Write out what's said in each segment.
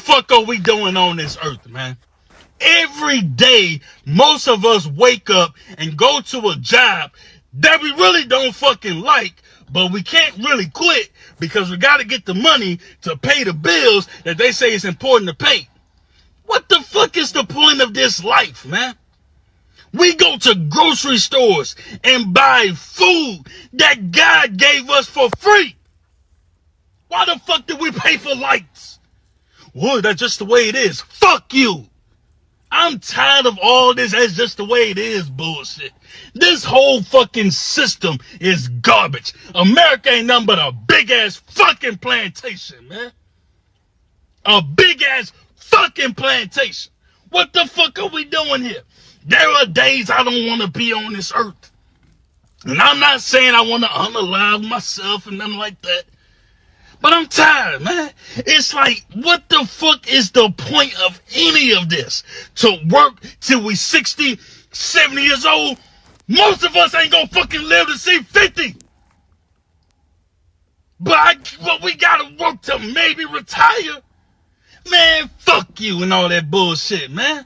fuck are we doing on this earth, man? Every day, most of us wake up and go to a job that we really don't fucking like, but we can't really quit because we got to get the money to pay the bills that they say is important to pay. What the fuck is the point of this life, man? We go to grocery stores and buy food that God gave us for free. Why the fuck did we pay for lights? Well, that's just the way it is. Fuck you. I'm tired of all this "that's just the way it is" bullshit. This whole fucking system is garbage. America ain't nothing but a big ass fucking plantation, man. A big ass fucking plantation. What the fuck are we doing here? There are days I don't want to be on this earth. And I'm not saying I want to unalive myself and nothing like that. But I'm tired, man. It's like, what the fuck is the point of any of this? To work till we 60, 70 years old? Most of us ain't gonna fucking live to see 50. But we gotta work to maybe retire. Man, fuck you and all that bullshit, man.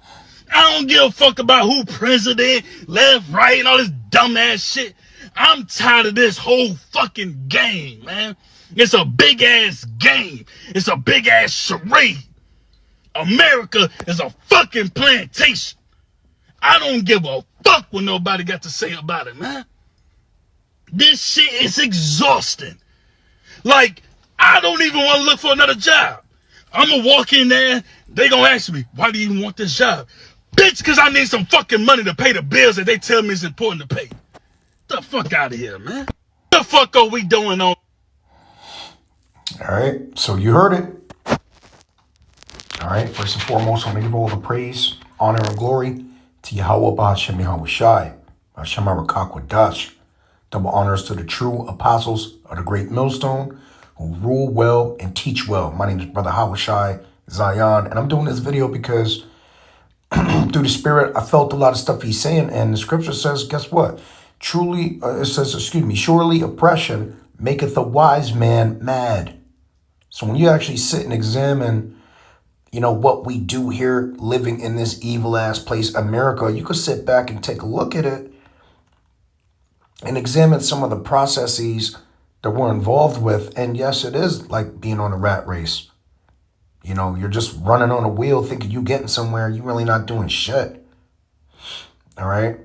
I don't give a fuck about who president, left, right, and all this dumbass shit. I'm tired of this whole fucking game, man. It's a big ass game. It's a big ass charade. America is a fucking plantation. I don't give a fuck what nobody got to say about it, man. This shit is exhausting. Like, I don't even want to look for another job. I'm gonna walk in there, they gonna ask me, why do you even want this job? Bitch, because I need some fucking money to pay the bills that they tell me is important to pay. Get the fuck out of here, man. What the fuck are we doing on? All right, so you heard it. All right, first and foremost, I want to give all the praise, honor, and glory to Yahweh Ba'Shem Yahweh Shai, Hashem Arakakwadash. Double honors to the true apostles of the great millstone who rule well and teach well. My name is Brother Hawashai Zion, and I'm doing this video because through the Spirit, I felt a lot of stuff he's saying, and the scripture says, guess what? Surely oppression maketh a wise man mad. So when you actually sit and examine, what we do here living in this evil ass place, America, you could sit back and take a look at it and examine some of the processes that we're involved with. And yes, it is like being on a rat race. You're just running on a wheel thinking you're getting somewhere. You're really not doing shit. All right.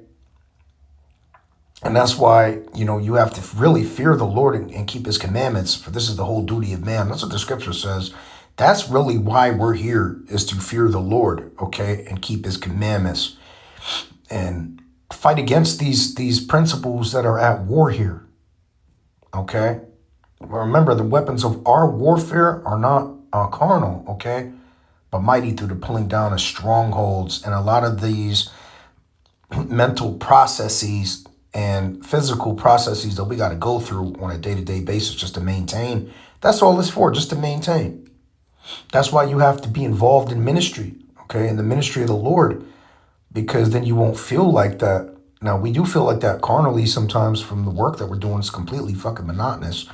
And that's why, you have to really fear the Lord and keep his commandments, for this is the whole duty of man. That's what the scripture says. That's really why we're here, is to fear the Lord, okay, and keep his commandments and fight against these principles that are at war here, okay? Remember, the weapons of our warfare are not carnal, okay, but mighty through the pulling down of strongholds. And a lot of these mental processes and physical processes that we got to go through on a day-to-day basis just to maintain. That's all it's for, just to maintain. That's why you have to be involved in ministry, okay, in the ministry of the Lord, because then you won't feel like that. Now, we do feel like that carnally sometimes from the work that we're doing. It's completely fucking monotonous.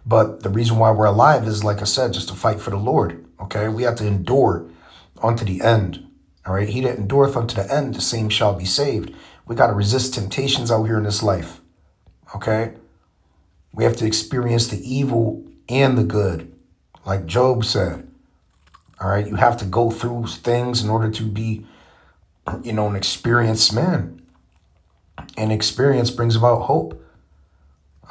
But the reason why we're alive is, like I said, just to fight for the Lord, okay? We have to endure unto the end, all right? He that endureth unto the end, the same shall be saved. We got to resist temptations out here in this life, okay? We have to experience the evil and the good, like Job said, all right? You have to go through things in order to be, an experienced man. And experience brings about hope,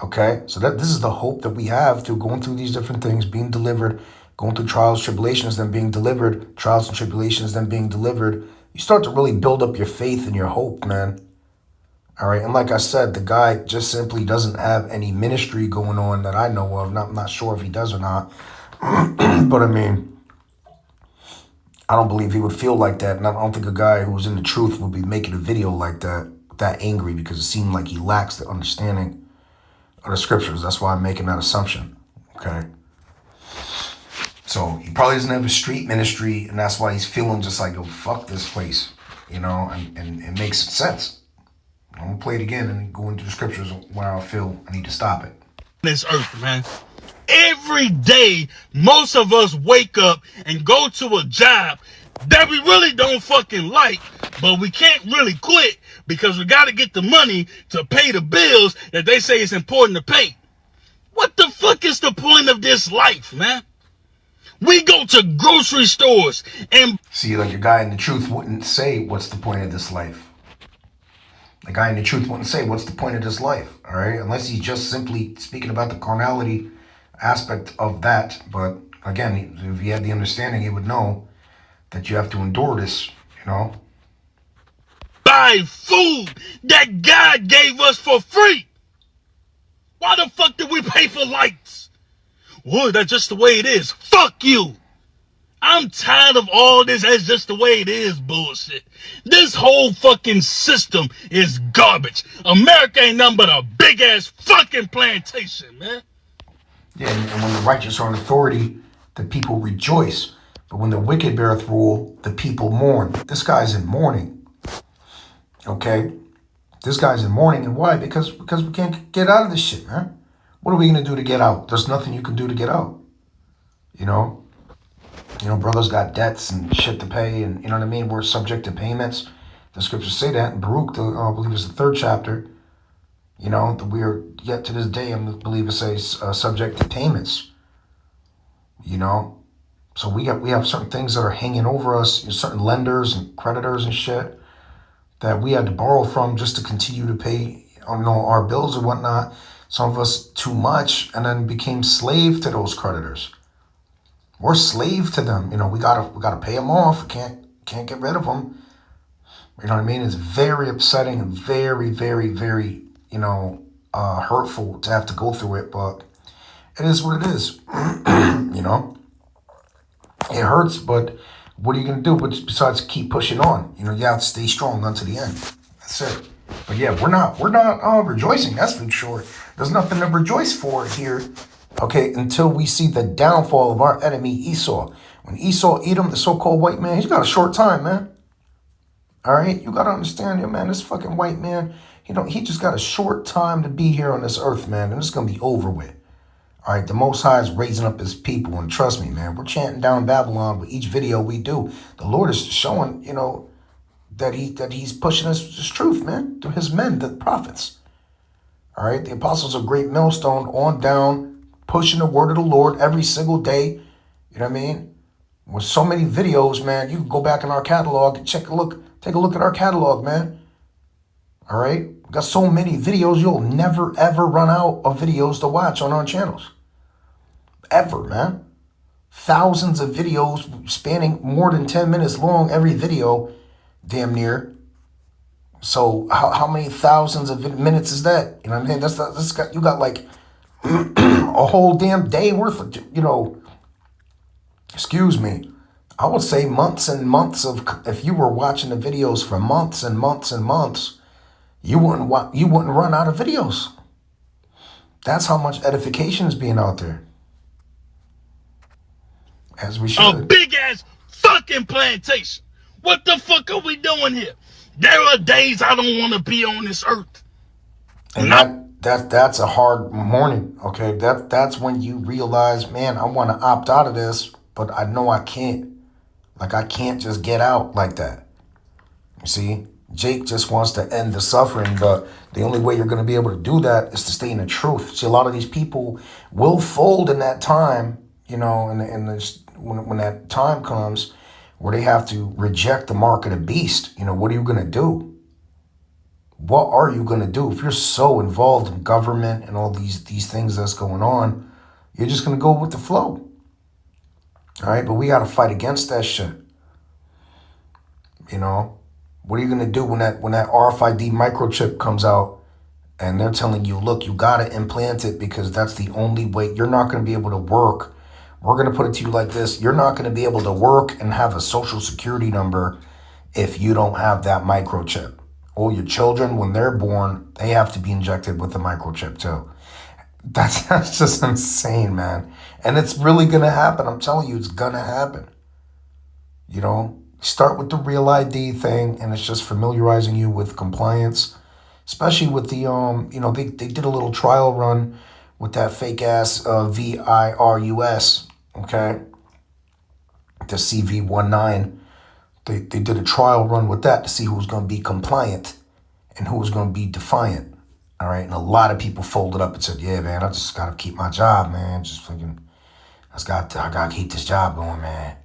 okay? So this is the hope that we have through going through these different things, being delivered, going through trials, tribulations, then being delivered, trials and tribulations, then being delivered. You start to really build up your faith and your hope, man. All right, and like I said, the guy just simply doesn't have any ministry going on that I know of. I'm not sure if he does or not. But I mean, I don't believe he would feel like that. And I don't think a guy who's in the truth would be making a video like that angry, because it seemed like he lacks the understanding of the scriptures. That's why I'm making that assumption, okay? So he probably doesn't have a street ministry, and that's why he's feeling just like, oh, fuck this place, and it makes sense. I'm gonna play it again and go into the scriptures where I feel I need to stop it. This earth, man. Every day, most of us wake up and go to a job that we really don't fucking like, but we can't really quit because we got to get the money to pay the bills that they say is important to pay. What the fuck is the point of this life, man? We go to grocery stores and... See, like, your guy in the truth wouldn't say, what's the point of this life? The guy in the truth wouldn't say, what's the point of this life? All right? Unless he's just simply speaking about the carnality aspect of that. But again, if he had the understanding, he would know that you have to endure this, you know? buy food that God gave us for free. Why the fuck did we pay for lights? Well, that's just the way it is. Fuck you. I'm tired of all this that's just the way it is bullshit. This whole fucking system is garbage. America ain't nothing but a big ass fucking plantation, man. Yeah, and when the righteous are in authority, the people rejoice. But when the wicked beareth rule, the people mourn. This guy's in mourning. Okay? This guy's in mourning. And why? Because we can't get out of this shit, man. What are we going to do to get out? There's nothing you can do to get out. You know? Brothers got debts and shit to pay, and you know what I mean? We're subject to payments. The scriptures say that in Baruch, I believe it's the 3rd chapter. That we are yet to this day, I believe it says, subject to payments. So we have certain things that are hanging over us, certain lenders and creditors and shit that we had to borrow from just to continue to pay, our bills and whatnot. Some of us too much, and then became slave to those creditors. We're slave to them. We gotta pay them off. We can't get rid of them. You know what I mean? It's very upsetting and very, very, very, hurtful to have to go through it, but it is what it is. It hurts, but what are you gonna do? Besides keep pushing on? You have to stay strong unto the end. That's it. But yeah, we're not rejoicing. That's for sure. There's nothing to rejoice for here. Okay, until we see the downfall of our enemy Esau. When Esau Edom, the so-called white man, he's got a short time, man. All right, you gotta understand, man. This fucking white man, he just got a short time to be here on this earth, man, and it's gonna be over with. All right, the Most High is raising up his people, and trust me, man, we're chanting down Babylon with each video we do. The Lord is showing, that he's pushing us his truth, man, through his men, the prophets. All right, the apostles of Great Millstone on down, pushing the word of the Lord every single day. You know what I mean? With so many videos, man, you can go back in our catalog and take a look at our catalog, man. All right? We got so many videos, you'll never, ever run out of videos to watch on our channels. Ever, man. Thousands of videos spanning more than 10 minutes long, every video, damn near. So how many thousands of minutes is that? You know what I mean? You got like a whole damn day worth of, excuse me, I would say months and months of, if you were watching the videos for months and months and months, you wouldn't run out of videos. That's how much edification is being out there. As we should. A big ass fucking plantation. What the fuck are we doing here? There are days I don't want to be on this earth. And that's a hard morning, okay? That's when you realize, man, I want to opt out of this, but I know I can't. Like, I can't just get out like that. You see, Jake just wants to end the suffering, but the only way you're going to be able to do that is to stay in the truth. See, a lot of these people will fold in that time, when that time comes where they have to reject the mark of the beast. What are you going to do? What are you going to do? If you're so involved in government and all these things that's going on, you're just going to go with the flow. All right, but we got to fight against that shit. What are you going to do when that RFID microchip comes out and they're telling you, look, you got to implant it because that's the only way. You're not going to be able to work. We're going to put it to you like this. You're not going to be able to work and have a social security number if you don't have that microchip. All your children, when they're born, they have to be injected with a microchip too. That's just insane, man. And it's really going to happen. I'm telling you, it's going to happen. Start with the real ID thing, and it's just familiarizing you with compliance, especially with the, they did a little trial run with that fake ass virus, okay, the CV19. They did a trial run with that to see who was going to be compliant and who was going to be defiant. All right, and a lot of people folded up and said, "Yeah, man, I just got to keep my job, man. Just fucking, I got to keep this job going, man."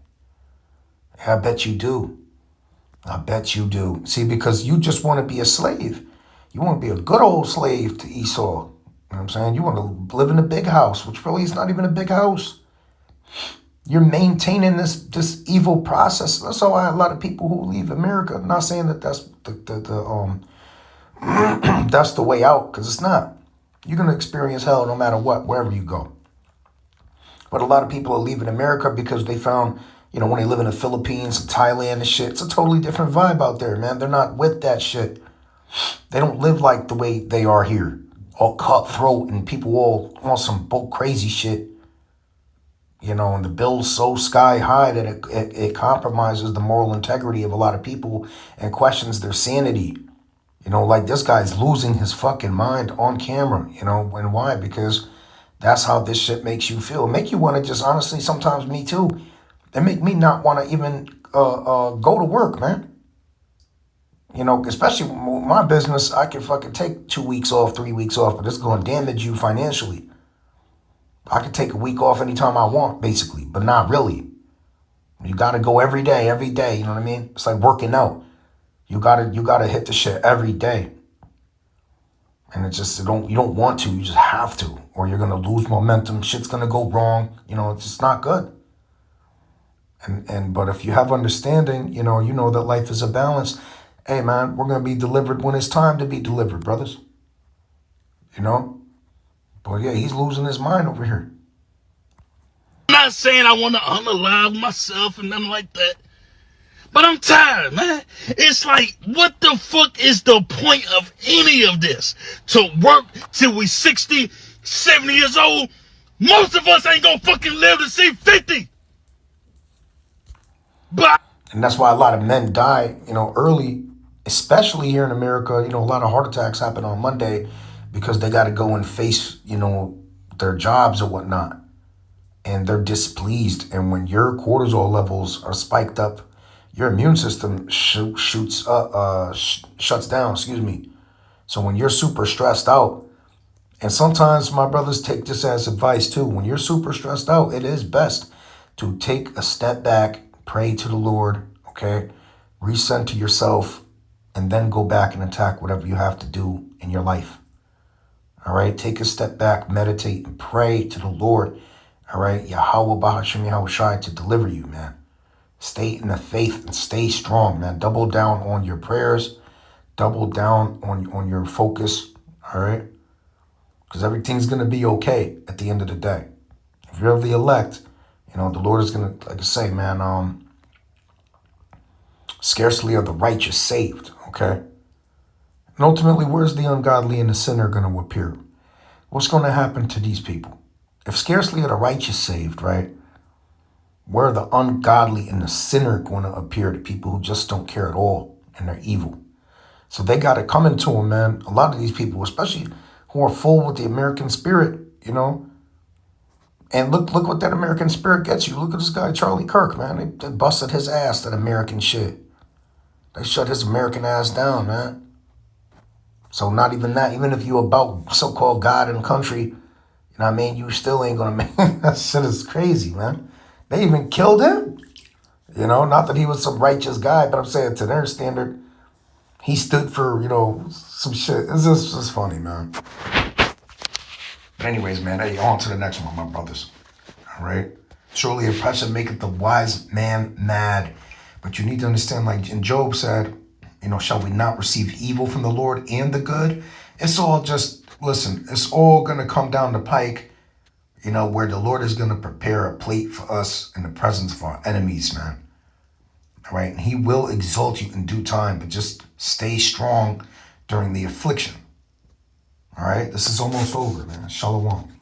Yeah, I bet you do. I bet you do. See, because you just want to be a slave. You want to be a good old slave to Esau. You know what I'm saying? You want to live in a big house, which really is not even a big house. You're maintaining this evil process. That's why a lot of people who leave America. I'm not saying that that's the that's the way out, because it's not. You're gonna experience hell no matter what, wherever you go. But a lot of people are leaving America because they found, when they live in the Philippines and Thailand and shit, it's a totally different vibe out there, man. They're not with that shit. They don't live like the way they are here, all cutthroat and people all on some crazy shit. And the bill's so sky high that it compromises the moral integrity of a lot of people and questions their sanity. Like this guy's losing his fucking mind on camera, and why? Because that's how this shit makes you feel. Make you want to just, honestly, sometimes me too. They make me not want to even go to work, man. Especially with my business, I can fucking take 2 weeks off, 3 weeks off, but it's going to damage you financially. I can take a week off anytime I want, basically, but not really. You got to go every day, you know what I mean? It's like working out. You gotta hit the shit every day. And it's just, you don't want to, you just have to, or you're gonna lose momentum, shit's gonna go wrong, it's just not good. But if you have understanding, you know that life is a balance. Hey man, we're gonna be delivered when it's time to be delivered, brothers. But yeah, he's losing his mind over here. I'm not saying I want to unalive myself and nothing like that. But I'm tired, man. It's like, what the fuck is the point of any of this? To work till we 60, 70 years old? Most of us ain't gonna fucking live to see 50. And that's why a lot of men die, early, especially here in America. A lot of heart attacks happen on Monday because they got to go and face, their jobs or whatnot. And they're displeased. And when your cortisol levels are spiked up, your immune system shuts down, excuse me. So when you're super stressed out, and sometimes my brothers take this as advice too, when you're super stressed out, it is best to take a step back, pray to the Lord, okay? Recenter yourself, and then go back and attack whatever you have to do in your life. All right, take a step back, meditate, and pray to the Lord. All right, Yahweh Bahashim Yahweh Shai to deliver you, man. Stay in the faith and stay strong, man. Double down on your prayers. Double down on your focus, all right? Because everything's going to be okay at the end of the day. If you're of the elect, the Lord is going to, like I say, man, scarcely are the righteous saved, okay? And ultimately, where's the ungodly and the sinner going to appear? What's going to happen to these people? If scarcely are the righteous saved, right? Where are the ungodly and the sinner going to appear to people who just don't care at all and they're evil? So they got to come into them, man. A lot of these people, especially who are full with the American spirit, And look what that American spirit gets you. Look at this guy, Charlie Kirk, man. They busted his ass, that American shit. They shut his American ass down, man. So not even that. Even if you about so-called God and country, what I mean? You still ain't going to make... That shit is crazy, man. They even killed him. Not that he was some righteous guy, but I'm saying to their standard, he stood for, some shit. It's just funny, man. But anyways, man, hey, on to the next one, my brothers. All right? Surely oppression maketh the wise man mad. But you need to understand, like in Job said, shall we not receive evil from the Lord and the good? It's all just, listen, it's all going to come down the pike, where the Lord is going to prepare a plate for us in the presence of our enemies, man. All right? And he will exalt you in due time, but just stay strong during the affliction. All right? This is almost over, man. Shalom.